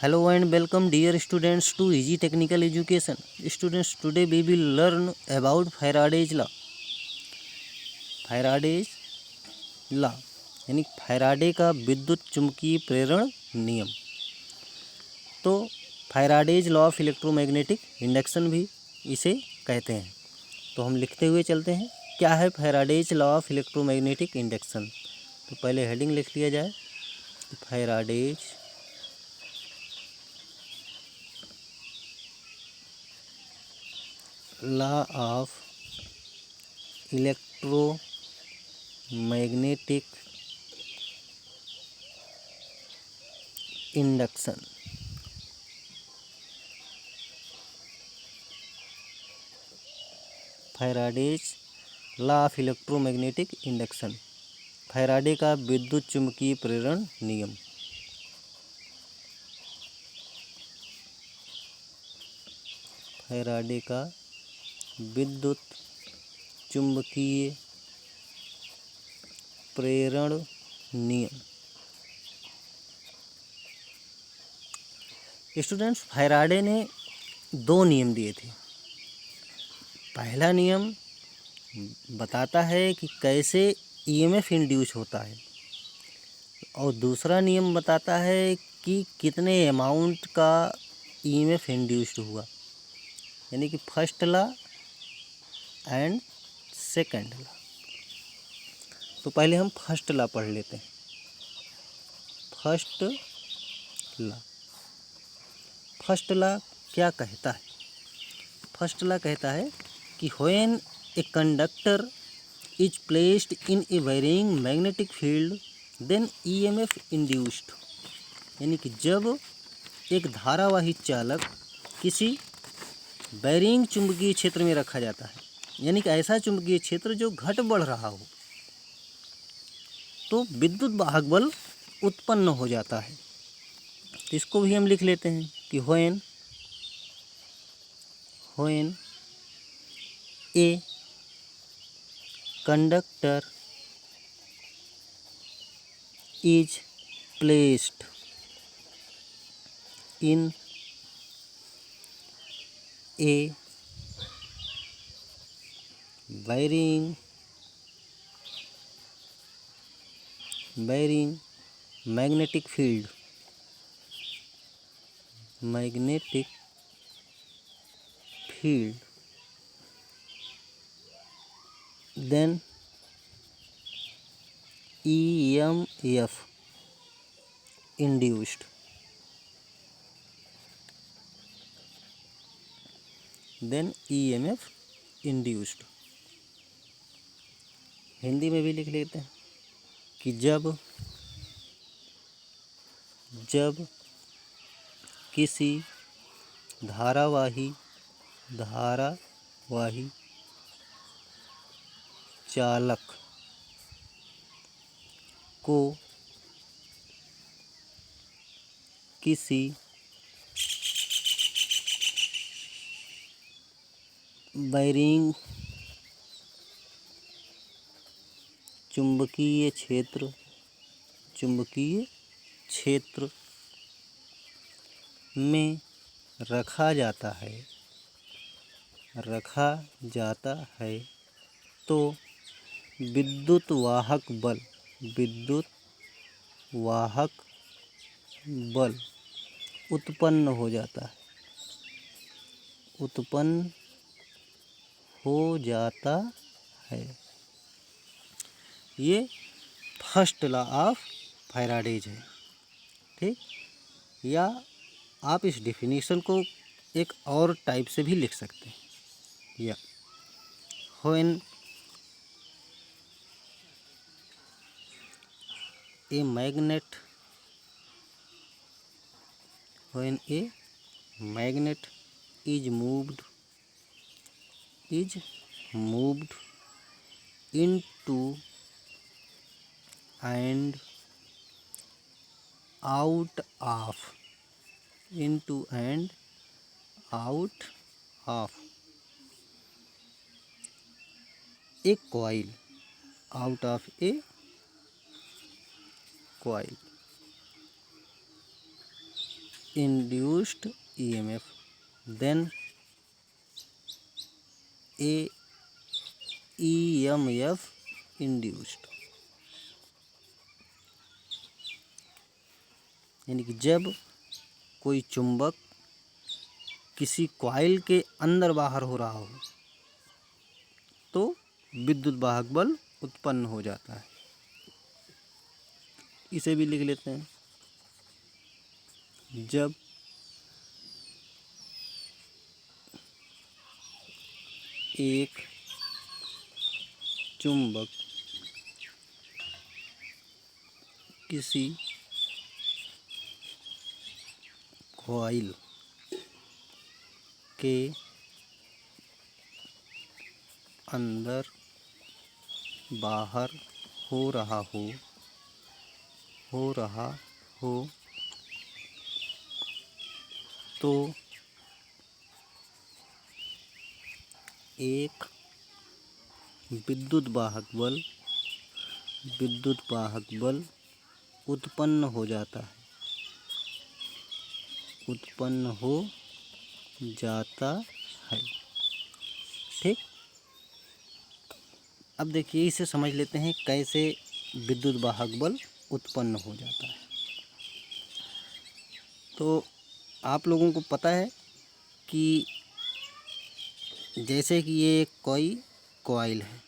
Hello and welcome dear students to Easy Technical Education. Students, today we will learn about Faraday's law. Faraday's law यानी Faraday का विद्युत चुंबकीय प्रेरण नियम। तो Faraday's law of electromagnetic induction भी इसे कहते हैं। तो हम लिखते हुए चलते हैं, क्या है Faraday's law of electromagnetic induction. तो पहले हेडिंग लिख लिया जाए, Faraday's law of electromagnetic induction. Faraday's law of electromagnetic induction, Faraday का विद्युत चुम्बकीय प्रेरण नियम। फैराडे का विद्युत चुम्बकीय प्रेरण नियम। स्टूडेंट्स, फैराडे ने दो नियम दिए थे। पहला नियम बताता है कि कैसे ईएमएफ इंड्यूस होता है, और दूसरा नियम बताता है कि कितने अमाउंट का ईएमएफ इंड्यूस्ड हुआ, यानी कि first law and second law. तो पहले हम फर्स्ट लॉ पढ़ लेते हैं। फर्स्ट लॉ क्या कहता है? फर्स्ट लॉ कहता है कि when a conductor is placed in a varying magnetic field then EMF induced, यानी कि जब एक धारावाही चालक किसी बैरिंग चुंबकीय क्षेत्र में रखा जाता है, यानी कि ऐसा चुंबकीय क्षेत्र जो घट बढ़ रहा हो, तो विद्युत वाहक बल उत्पन्न हो जाता है। तो इसको भी हम लिख लेते हैं कि when a conductor is placed in a bearing magnetic field then EMF induced, Hindi में भी लिख लेते हैं कि जब किसी धारावाही चालक को किसी बैरिंग चुंबकीय क्षेत्र में रखा जाता है तो विद्युत वाहक बल उत्पन्न हो जाता है। ये फर्स्ट लॉ ऑफ फैराडेज है, ठीक। या आप इस डेफिनेशन को एक और टाइप से भी लिख सकते हैं, या when a magnet is moved into and out of a coil, induced EMF, then a EMF induced। यानी कि जब कोई चुंबक किसी कॉइल के अंदर बाहर हो रहा हो तो विद्युत वाहक बल उत्पन्न हो जाता है। इसे भी लिख लेते हैं। जब एक चुंबक किसी कॉइल के अंदर बाहर हो रहा हो तो एक विद्युत वाहक बल उत्पन्न हो जाता है। ठीक। अब देखिए, इसे समझ लेते हैं कैसे विद्युत वाहक बल उत्पन्न हो जाता है। तो आप लोगों को पता है कि जैसे कि ये एक कॉइल है,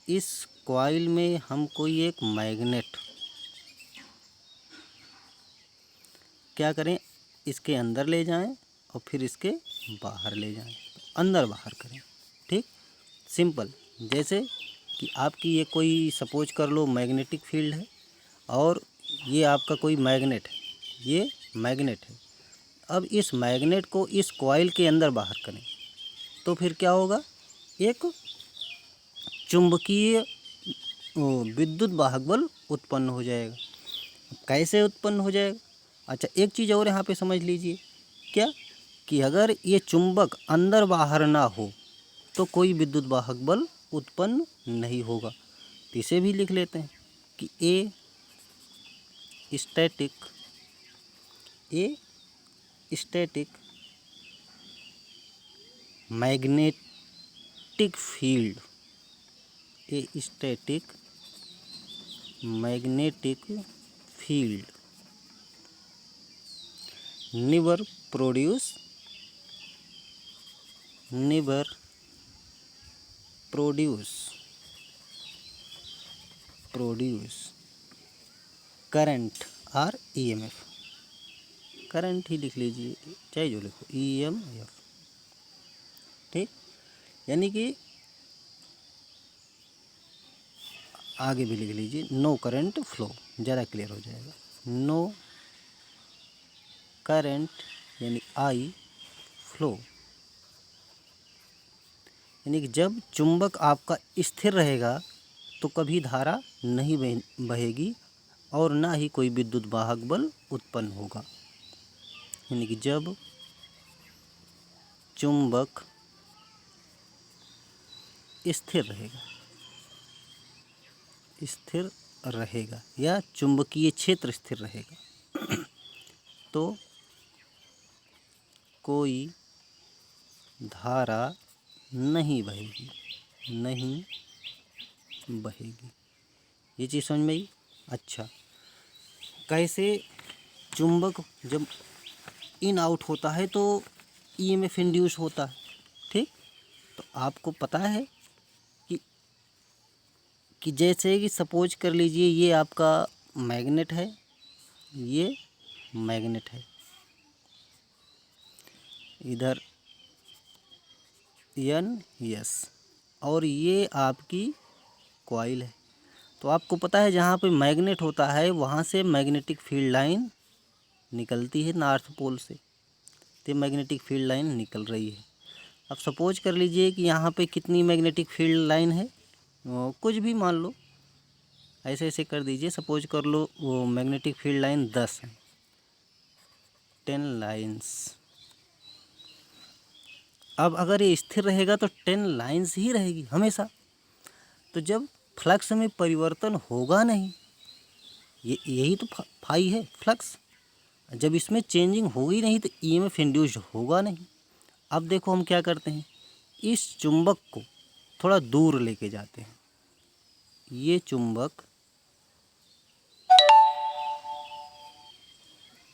इस कॉइल में हम कोई एक मैग्नेट क्या करें, इसके अंदर ले जाएं और फिर इसके बाहर ले जाएं, अंदर बाहर करें। ठीक, सिंपल। जैसे कि आपकी ये कोई सपोज कर लो मैग्नेटिक फील्ड है और ये आपका कोई मैग्नेट है, ये मैग्नेट है। अब इस मैग्नेट को इस कॉइल के अंदर बाहर करें तो फिर क्या होगा, एक चुंबकीय विद्युत वाहक बल उत्पन्न हो जाएगा। कैसे उत्पन्न हो जाएगा? अच्छा, एक चीज़ और यहाँ पे समझ लीजिए, क्या कि अगर ये चुंबक अंदर बाहर ना हो तो कोई विद्युत वाहक बल उत्पन्न नहीं होगा। तो इसे भी लिख लेते हैं कि a static magnetic field, never produce current और EMF। करंट ही लिख लीजिए, चाहे जो लिखो, EMF। ठीक, यानी कि आगे भी लिख लीजिए, नो करंट फ्लो, ज़्यादा क्लियर हो जाएगा। नो करंट यानी आई फ्लो, यानी कि जब चुंबक आपका स्थिर रहेगा तो कभी धारा नहीं बहेगी और ना ही कोई विद्युत वाहक बल उत्पन्न होगा। यानी कि जब चुंबक स्थिर रहेगा या चुंबकीय क्षेत्र स्थिर रहेगा तो कोई धारा नहीं बहेगी। ये चीज़ समझ में आई? अच्छा, कैसे चुंबक जब इन आउट होता है तो EMF इंड्यूस होता है। ठीक, तो आपको पता है कि जैसे कि सपोज कर लीजिए ये आपका मैग्नेट है, इधर NS और ये आपकी कॉइल है। तो आपको पता है जहाँ पे मैग्नेट होता है वहाँ से मैग्नेटिक फील्ड लाइन निकलती है नॉर्थ पोल से, तो मैग्नेटिक फील्ड लाइन निकल रही है। अब सपोज कर लीजिए कि यहाँ पे कितनी मैग्नेटिक फील्ड लाइन है, कुछ भी मान लो, ऐसे कर दीजिए। सपोज कर लो वो मैग्नेटिक फील्ड लाइन 10 है, 10 लाइन्स। अब अगर ये स्थिर रहेगा तो 10 लाइन्स ही रहेगी हमेशा। तो जब फ्लक्स में परिवर्तन होगा नहीं, यही तो फाई है फ्लक्स। जब इसमें चेंजिंग होगी नहीं तो ईएमएफ इंड्यूस्ड होगा नहीं। अब देखो हम क्या करते हैं, इस चुंबक को थोड़ा दूर लेके जाते हैं। ये चुंबक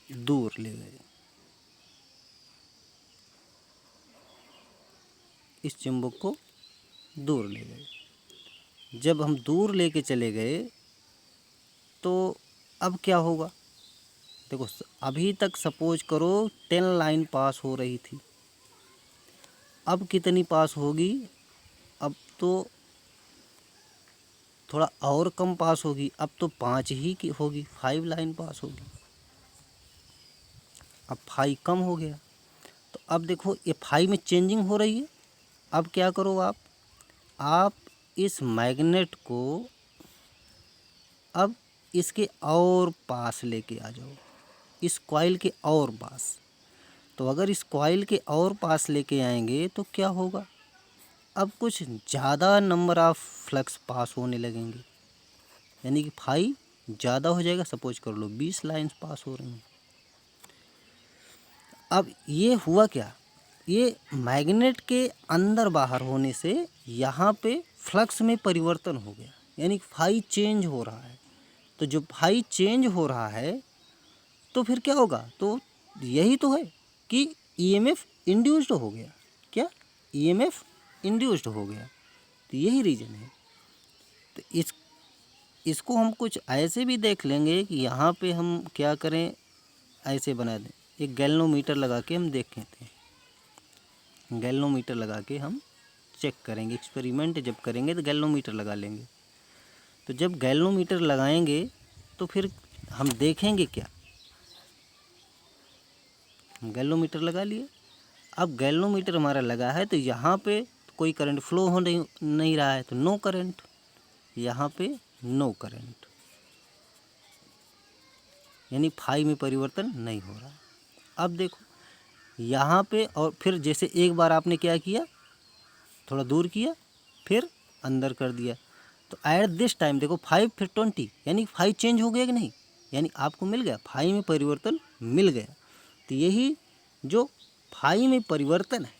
दूर ले गए, इस चुंबक को दूर ले गए। जब हम दूर लेके चले गए तो अब क्या होगा, देखो अभी तक सपोज करो 10 लाइन पास हो रही थी, अब कितनी पास होगी, अब तो थोड़ा और कम पास होगी, अब तो 5 ही की होगी, 5 लाइन पास होगी। अब 5 कम हो गया, तो अब देखो ये 5 में चेंजिंग हो रही है। अब क्या करो आप इस मैग्नेट को अब इसके और पास लेके आ जाओ, इस कॉइल के और पास। तो अगर इस कॉइल के और पास लेके आएंगे तो क्या होगा, अब कुछ ज़्यादा नंबर ऑफ फ्लक्स पास होने लगेंगे, यानी कि 5 ज़्यादा हो जाएगा। सपोज कर लो 20 लाइन्स पास हो रही हैं। अब ये हुआ क्या, ये मैग्नेट के अंदर बाहर होने से यहाँ पे फ्लक्स में परिवर्तन हो गया, यानी फाई चेंज हो रहा है। तो जब फाई चेंज हो रहा है तो फिर क्या होगा, तो यही तो है कि ईएमएफ इंड्यूस्ड हो गया। क्या, ईएमएफ इंड्यूस्ड हो गया, तो यही रीज़न है। तो इसको हम कुछ ऐसे भी देख लेंगे कि यहाँ पे हम क्या करें, ऐसे बना दें, एक गैल्वेनोमीटर लगा के हम देख लेते हैं। गैल्वेनोमीटर लगा के हम चेक करेंगे, एक्सपेरिमेंट जब करेंगे तो गैल्वेनोमीटर लगा लेंगे। तो जब गैल्वेनोमीटर लगाएंगे तो फिर हम देखेंगे क्या, हम गैल्वेनोमीटर लगा लिए। अब गैल्वेनोमीटर हमारा लगा है तो यहाँ पे कोई करंट फ्लो हो नहीं रहा है, तो नो करंट, यहाँ पे नो करंट, यानी फाई में परिवर्तन नहीं हो रहा। अब देखो यहाँ पे, और फिर जैसे एक बार आपने क्या किया, थोड़ा दूर किया फिर अंदर कर दिया, तो एट दिस टाइम देखो 5 फिर 20, यानी 5 चेंज हो गया कि नहीं, यानी आपको मिल गया, 5 में परिवर्तन मिल गया। तो यही जो 5 में परिवर्तन है,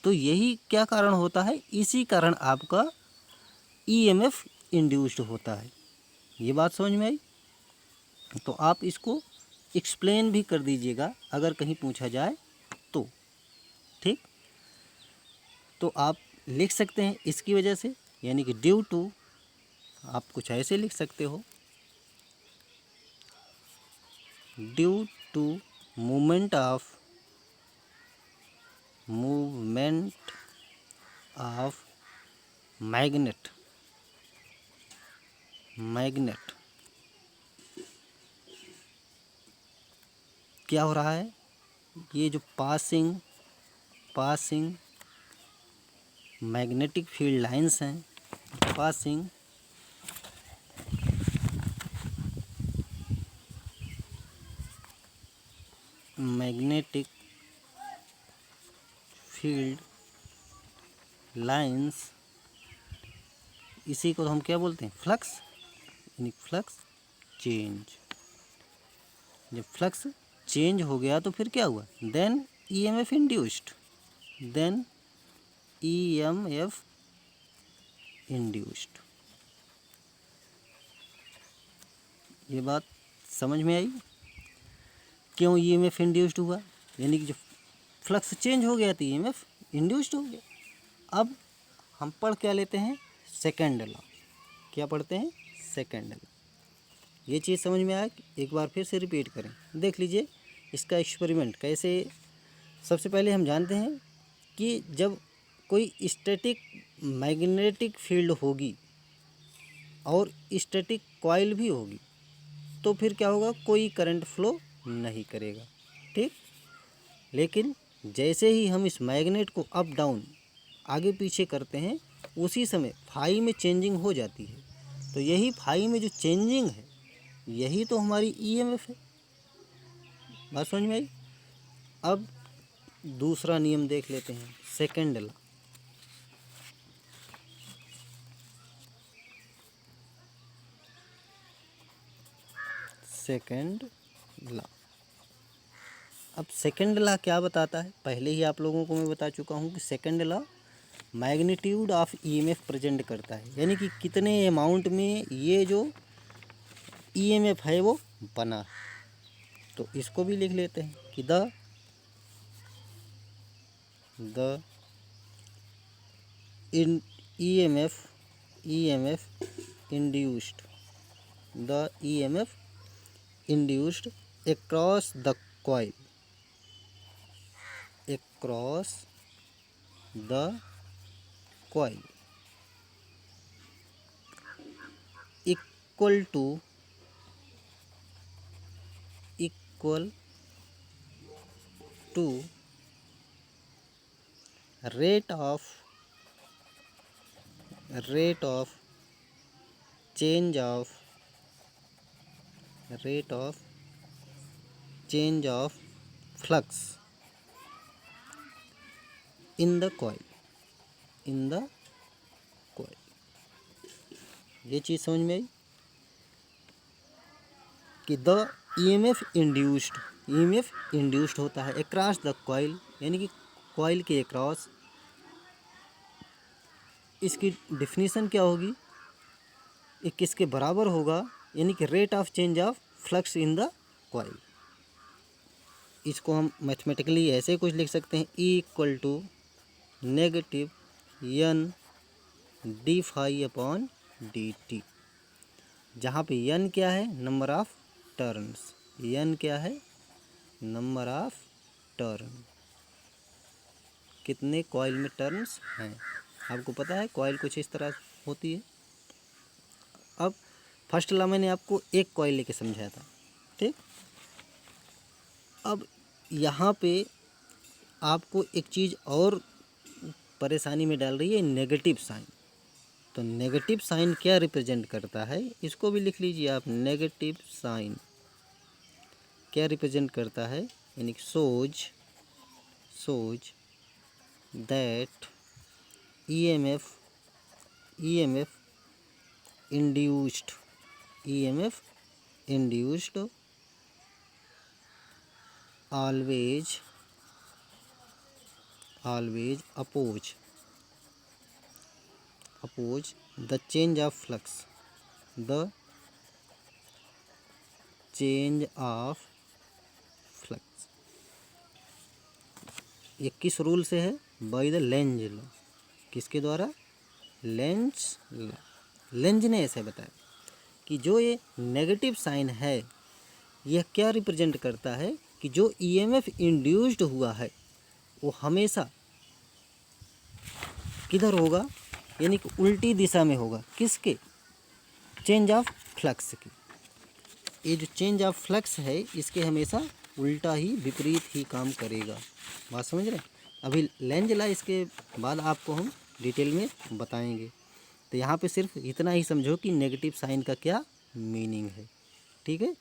तो यही क्या कारण होता है, इसी कारण आपका ईएमएफ इंड्यूस्ड होता है। ये बात समझ में आई। तो आप इसको एक्सप्लेन भी कर दीजिएगा अगर कहीं पूछा जाए तो, ठीक। तो आप लिख सकते हैं इसकी वजह से, यानी कि ड्यू टू, आप कुछ ऐसे लिख सकते हो, due to movement of magnet क्या हो रहा है, ये जो पासिंग मैग्नेटिक फील्ड लाइंस हैं, पासिंग मैग्नेटिक फील्ड लाइंस, इसी को हम क्या बोलते हैं, फ्लक्स, यानी फ्लक्स चेंज। जब फ्लक्स चेंज हो गया तो फिर क्या हुआ, then EMF induced, then EMF induced. ये बात समझ में आई, क्यों ईएमएफ इंड्यूस्ड हुआ, यानी कि जो फ्लक्स चेंज हो गया तो ईएमएफ इंड्यूस्ड हो गया। अब हम पढ़ क्या लेते हैं, सेकेंड लॉ। क्या पढ़ते हैं, सेकेंड लॉ। ये चीज़ समझ में आया, एक बार फिर से रिपीट करें, देख लीजिए इसका एक्सपेरिमेंट कैसे। सबसे पहले हम जानते हैं कि जब कोई स्टैटिक मैग्नेटिक फील्ड होगी और स्टैटिक कॉइल भी होगी तो फिर क्या होगा, कोई करंट फ्लो नहीं करेगा, ठीक। लेकिन जैसे ही हम इस मैग्नेट को अप डाउन आगे पीछे करते हैं उसी समय फाई में चेंजिंग हो जाती है। तो यही फाई में जो चेंजिंग है यही तो हमारी ईएमएफ है। बात समझ में आई। अब दूसरा नियम देख लेते हैं, सेकेंड लॉ। सेकेंड लॉ अब सेकंड लॉ क्या बताता है, पहले ही आप लोगों को मैं बता चुका हूँ कि second law magnitude of EMF present करता है, यानी कि कितने अमाउंट में ये जो ईएमएफ है वो बना। तो इसको भी लिख लेते हैं कि the in EMF induced the EMF induced across the coil equal to rate of change of flux in the coil। ये चीज़ समझ में आई कि द ईएमएफ इंड्यूस्ड होता है अक्रॉस द कॉइल, यानी कि कॉइल के अक्रॉस। इसकी डिफिनीशन क्या होगी, ये किसके बराबर होगा, यानी कि rate of change of flux in the coil. इसको हम मैथमेटिकली ऐसे कुछ लिख सकते हैं, E equal to negative N d phi upon d t, जहाँ पे एन क्या है, नंबर ऑफ टर्न्स। एन क्या है, नंबर ऑफ टर्न, कितने कॉइल में टर्न्स हैं। आपको पता है कॉइल कुछ इस तरह होती है। अब फर्स्ट लॉ मैंने आपको एक कॉइल लेके समझाया था, ठीक। अब यहाँ पे आपको एक चीज़ और परेशानी में डाल रही है, नेगेटिव साइन। तो नेगेटिव साइन क्या रिप्रेजेंट करता है, इसको भी लिख लीजिए आप। नेगेटिव साइन क्या रिप्रेजेंट करता है, यानी shows that EMF induced always oppose the change of flux, ये किस रूल से है, बाय द लेंज लॉ। किसके द्वारा, लेंज लॉ। लेंज ने ऐसे बताया कि जो ये नेगेटिव साइन है यह क्या रिप्रेजेंट करता है कि जो ईएमएफ इंड्यूस्ड हुआ है वो हमेशा किधर होगा, यानी कि उल्टी दिशा में होगा। किसके, चेंज ऑफ फ्लक्स की। ये जो चेंज ऑफ फ्लक्स है इसके हमेशा उल्टा ही, विपरीत ही काम करेगा। बात समझ रहे हैं। अभी लेंज लॉ इसके बाद आपको हम डिटेल में बताएंगे। तो यहाँ पे सिर्फ इतना ही समझो कि नेगेटिव साइन का क्या मीनिंग है, ठीक है।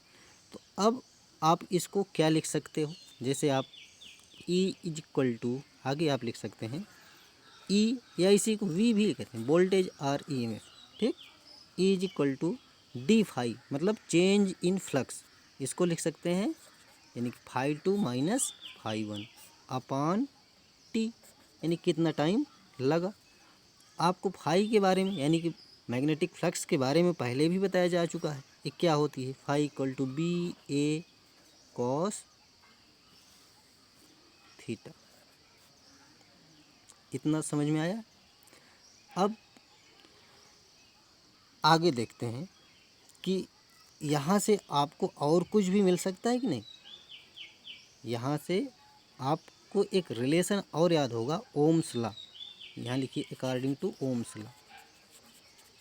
तो अब आप इसको क्या लिख सकते हो, जैसे आप E इज इक्वल टू, आगे आप लिख सकते हैं E, या इसी को V भी कहते हैं, वोल्टेज और ईएमएफ, ठीक। E is equal to d phi, मतलब चेंज इन फ्लक्स, इसको लिख सकते हैं, यानी कि phi 2 minus phi 1 upon t, यानी कितना टाइम लगा। आपको फाई के बारे में, यानी कि मैग्नेटिक फ्लक्स के बारे में पहले भी बताया जा चुका है। ये क्या होती है, phi equal to B A cos theta. इतना समझ में आया। अब आगे देखते हैं कि यहाँ से आपको और कुछ भी मिल सकता है कि नहीं। यहाँ से आपको एक रिलेशन और याद होगा, ओम्स लॉ। यहाँ लिखिए according to Ohm's law,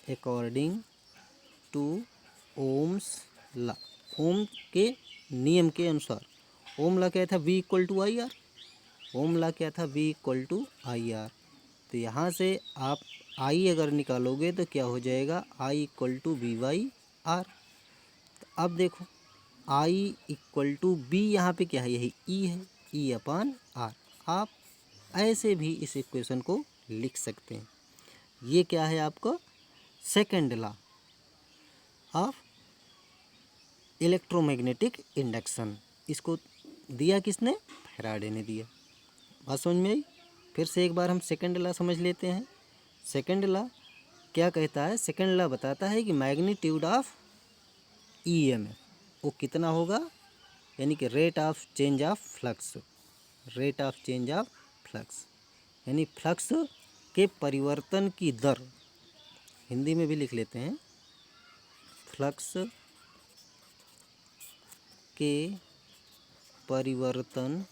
according to Ohm's law, Ohm के नियम के अनुसार। ओम लॉ क्या था, V equal to I R. Ohm law क्या था, V equal to I R. तो यहाँ से आप I अगर निकालोगे तो क्या हो जाएगा, I equal to V by R. तो अब देखो I इक्वल टू बी, यहाँ पे क्या है, यही E है, E अपॉन आर। आप ऐसे भी इस इक्वेशन को लिख सकते हैं। ये क्या है आपका second law of electromagnetic induction. इसको दिया किसने? फैराडे ने दिया। बात समझ में आई? फिर से एक बार हम सेकंड लॉ समझ लेते हैं। सेकंड लॉ क्या कहता है? सेकंड लॉ बताता है कि मैग्नीट्यूड ऑफ ईएमएफ वो कितना होगा, यानी कि rate of change of flux. Rate of change of flux यानी फ्लक्स के परिवर्तन की दर, हिंदी में भी लिख लेते हैं, फ्लक्स के परिवर्तन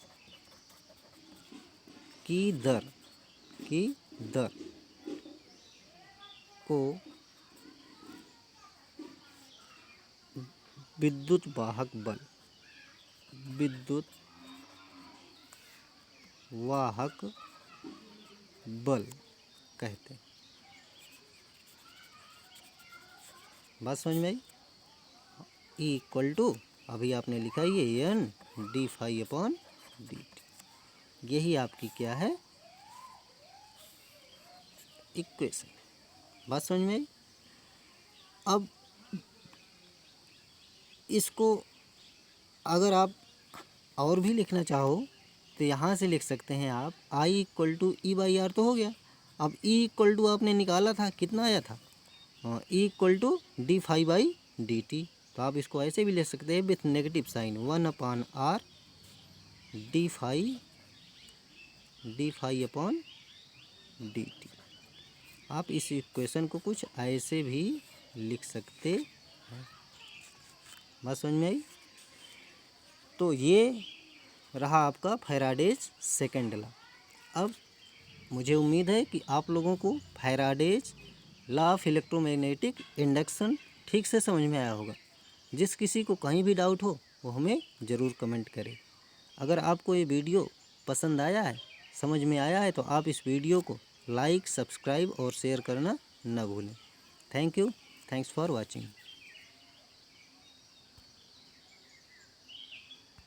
की दर को विद्युत वाहक बल कहते हैं। बात समझ में आई? ई इक्वल टू, अभी आपने लिखा ये N d phi upon d t, यही आपकी क्या है? इक्वेशन। बात समझ में आई? अब इसको अगर आप और भी लिखना चाहो तो यहाँ से लिख सकते हैं आप, I equal to E by R तो हो गया। अब ई इक्वल टू आपने निकाला था, कितना आया था? E equal to d phi by d t, तो आप इसको ऐसे भी लिख सकते हैं with negative sign, 1/r d phi upon d t. आप इस इक्वेशन को कुछ ऐसे भी लिख सकते हैं। बात समझ में आई? तो ये रहा आपका फैराडेज सेकंड लॉ। अब मुझे उम्मीद है कि आप लोगों को Faraday's law of electromagnetic induction ठीक से समझ में आया होगा। जिस किसी को कहीं भी डाउट हो वो हमें ज़रूर कमेंट करे। अगर आपको ये वीडियो पसंद आया है, समझ में आया है, तो आप इस वीडियो को लाइक, सब्सक्राइब और शेयर करना न भूलें। Thank you, thanks for watching.